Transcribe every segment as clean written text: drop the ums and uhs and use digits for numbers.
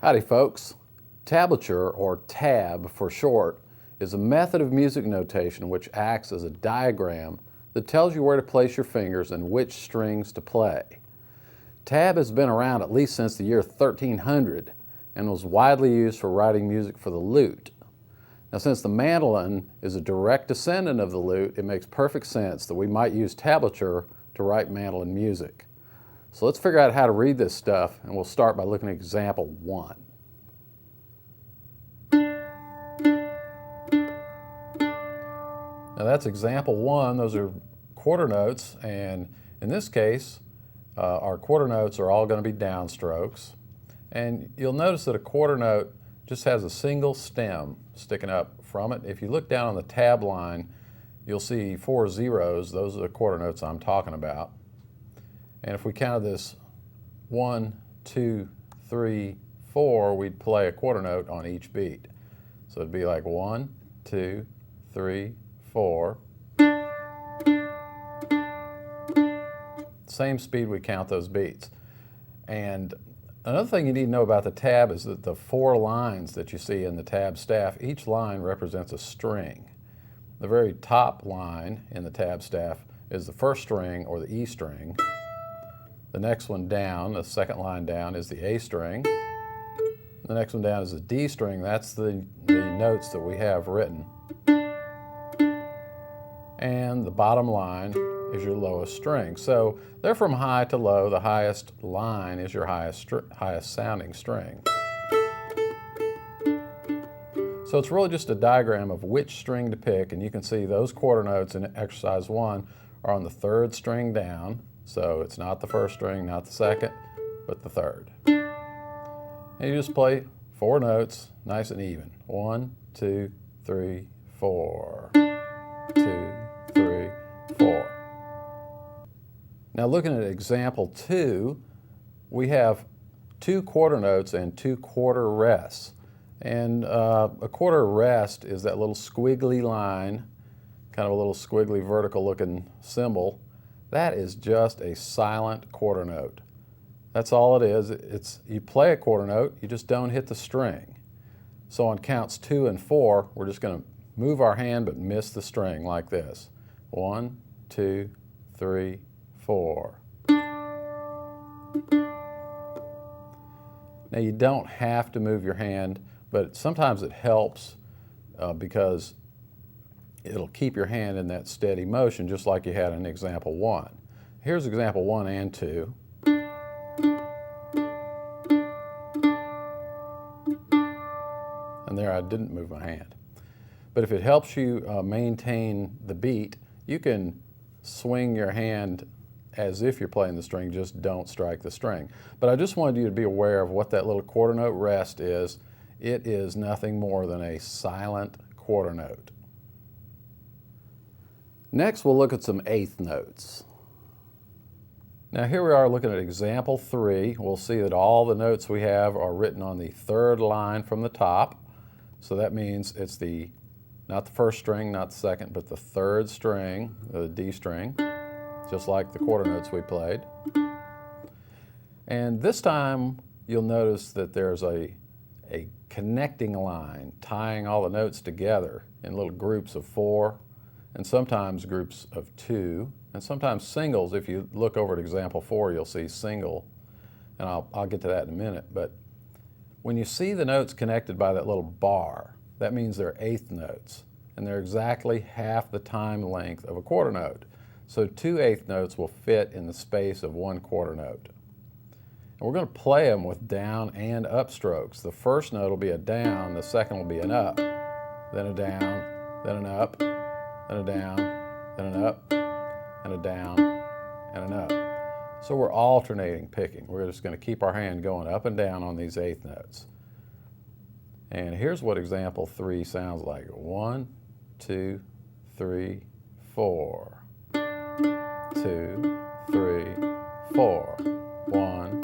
Howdy folks. Tablature, or tab for short, is a method of music notation which acts as a diagram that tells you where to place your fingers and which strings to play. Tab has been around at least since the year 1300 and was widely used for writing music for the lute. Now, since the mandolin is a direct descendant of the lute, it makes perfect sense that we might use tablature to write mandolin music. So let's figure out how to read this stuff, and we'll start by looking at example 1. Now that's example 1. Those are quarter notes, and in this case, our quarter notes are all going to be downstrokes. And you'll notice that a quarter note just has a single stem sticking up from it. If you look down on the tab line, you'll see 4 zeros. Those are the quarter notes I'm talking about. And if we counted this 1, 2, 3, 4, we'd play a quarter note on each beat. So it'd be like 1, 2, 3, 4. Same speed we count those beats. And another thing you need to know about the tab is that the 4 lines that you see in the tab staff, each line represents a string. The very top line in the tab staff is the first string, or the E string. The next one down, the second line down, is the A string. The next one down is the D string. That's the notes that we have written. And the bottom line is your lowest string. So they're from high to low. The highest line is your highest sounding string. So it's really just a diagram of which string to pick, and you can see those quarter notes in exercise 1 are on the 3rd string down. So it's not the 1st string, not the 2nd, but the 3rd. And you just play 4 notes, nice and even. 1, 2, 3, 4. 2, 3, 4. Now looking at example 2, we have 2 quarter notes and 2 quarter rests. And a quarter rest is that little squiggly line, kind of a little squiggly vertical looking symbol. That is just a silent quarter note. That's all it is. You play a quarter note, you just don't hit the string. So on counts 2 and 4, we're just going to move our hand but miss the string like this. 1, 2, 3, 4. Now you don't have to move your hand, but sometimes it helps because it'll keep your hand in that steady motion, just like you had in example 1. Here's example 1 and 2. And there I didn't move my hand. But if it helps you maintain the beat, you can swing your hand as if you're playing the string, just don't strike the string. But I just wanted you to be aware of what that little quarter note rest is. It is nothing more than a silent quarter note. Next, we'll look at some eighth notes. Now here we are looking at example 3. We'll see that all the notes we have are written on the 3rd line from the top. So that means it's not the 1st string, not the 2nd, but the 3rd string, the D string, just like the quarter notes we played. And this time you'll notice that there's a connecting line tying all the notes together in little groups of 4, and sometimes groups of 2, and sometimes singles. If you look over at example 4, you'll see single, and I'll get to that in a minute. But when you see the notes connected by that little bar, that means they're eighth notes, and they're exactly half the time length of a quarter note. So 2 eighth notes will fit in the space of 1 quarter note. And we're going to play them with down and up strokes. The first note will be a down, the second will be an up, then a down, then an up, then a down, then an up, and a down, and an up. So we're alternating picking. We're just going to keep our hand going up and down on these eighth notes. And here's what example 3 sounds like. 1, 2, 3, 4. 2, 3, 4. 1,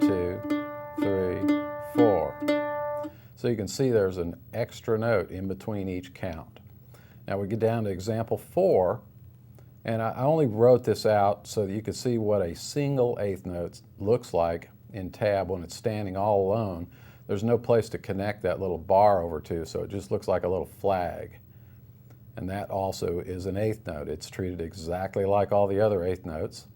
2, 3, 4. So you can see there's an extra note in between each count. Now we get down to example 4, and I only wrote this out so that you could see what a single eighth note looks like in tab when it's standing all alone. there's no place to connect that little bar over to, so it just looks like a little flag. And that also is an eighth note. It's treated exactly like all the other eighth notes.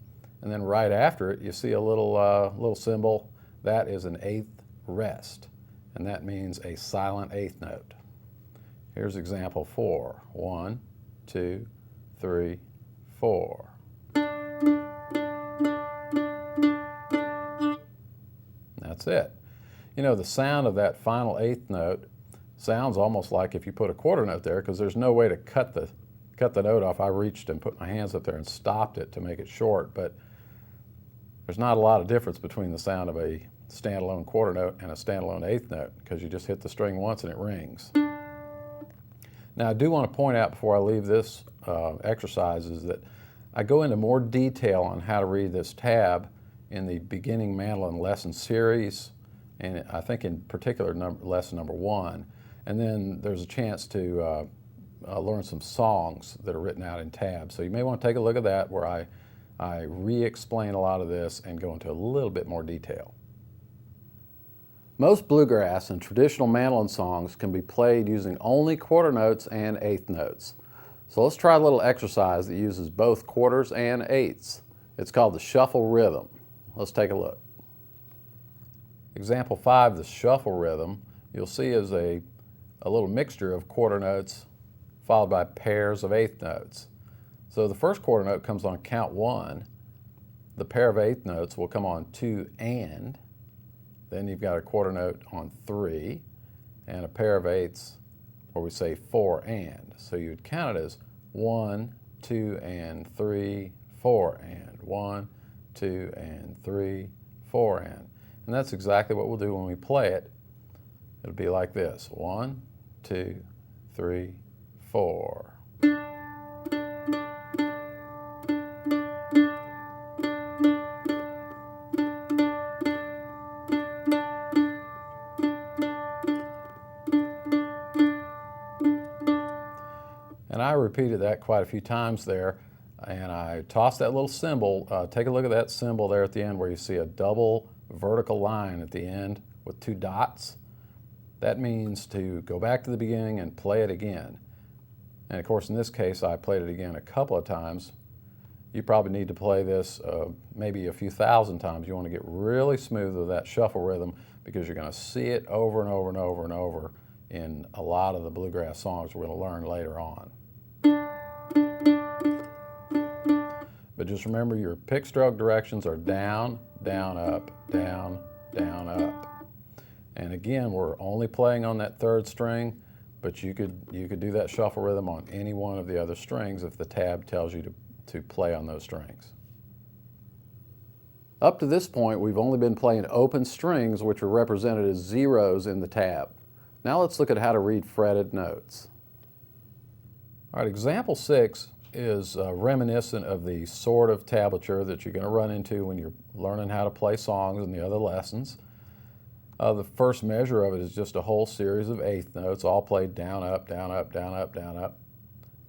And then right after it, you see a little symbol. That is an eighth rest, and that means a silent eighth note. Here's example 4. 1, 2, 3, 4. That's it. You know, the sound of that final eighth note sounds almost like if you put a quarter note there, because there's no way to cut the note off. I reached and put my hands up there and stopped it to make it short, but there's not a lot of difference between the sound of a standalone quarter note and a standalone eighth note, because you just hit the string once and it rings. Now, I do want to point out before I leave this exercise is that I go into more detail on how to read this tab in the beginning mandolin lesson series, and I think in particular lesson number 1. And then there's a chance to learn some songs that are written out in tabs. So you may want to take a look at that, where I re-explain a lot of this and go into a little bit more detail. Most bluegrass and traditional mandolin songs can be played using only quarter notes and eighth notes. So let's try a little exercise that uses both quarters and eighths. It's called the shuffle rhythm. Let's take a look. Example 5, the shuffle rhythm, you'll see is a little mixture of quarter notes followed by pairs of eighth notes. So the first quarter note comes on count 1. The pair of eighth notes will come on 2 and. Then you've got a quarter note on 3 and a pair of eighths where we say 4 and. So you'd count it as 1, 2 and 3, 4 and. 1, 2 and 3, 4 and. And that's exactly what we'll do when we play it. It'll be like this: 1, 2, 3, 4. And I repeated that quite a few times there, and I tossed that little symbol. Take a look at that symbol there at the end where you see a double vertical line at the end with 2 dots. That means to go back to the beginning and play it again. And of course, in this case, I played it again a couple of times. You probably need to play this maybe a few thousand times. You want to get really smooth with that shuffle rhythm, because you're going to see it over and over and over and over in a lot of the bluegrass songs we're going to learn later on. But just remember, your pick stroke directions are down, down, up, down, down, up. And again, we're only playing on that 3rd string, but you could do that shuffle rhythm on any one of the other strings if the tab tells you to play on those strings. Up to this point, we've only been playing open strings, which are represented as zeros in the tab. Now let's look at how to read fretted notes. All right, example 6 is reminiscent of the sort of tablature that you're going to run into when you're learning how to play songs in the other lessons. The first measure of it is just a whole series of eighth notes, all played down, up, down, up, down, up, down, up.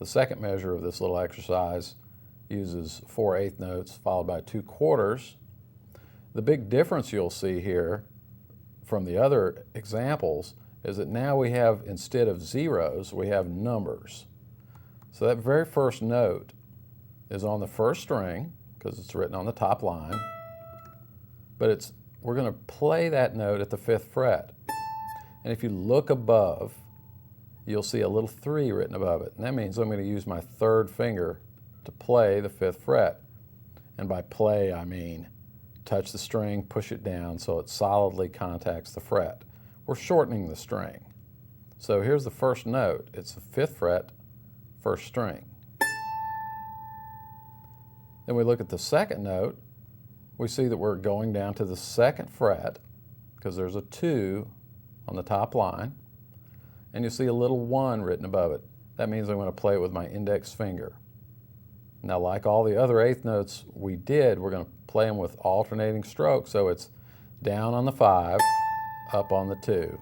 The second measure of this little exercise uses 4 eighth notes followed by 2 quarters. The big difference you'll see here from the other examples is that now we have, instead of zeros, we have numbers. So that very first note is on the 1st string, because it's written on the top line, but we're going to play that note at the 5th fret. And if you look above, you'll see a little 3 written above it. And that means I'm going to use my 3rd finger to play the 5th fret. And by play, I mean touch the string, push it down so it solidly contacts the fret. We're shortening the string. So here's the first note. It's the 5th fret, 1st string. Then we look at the second note. We see that we're going down to the 2nd fret, because there's a 2 on the top line, and you see a little 1 written above it. That means I'm going to play it with my index finger. Now, like all the other eighth notes we did, we're going to play them with alternating strokes, so it's down on the 5, up on the 2.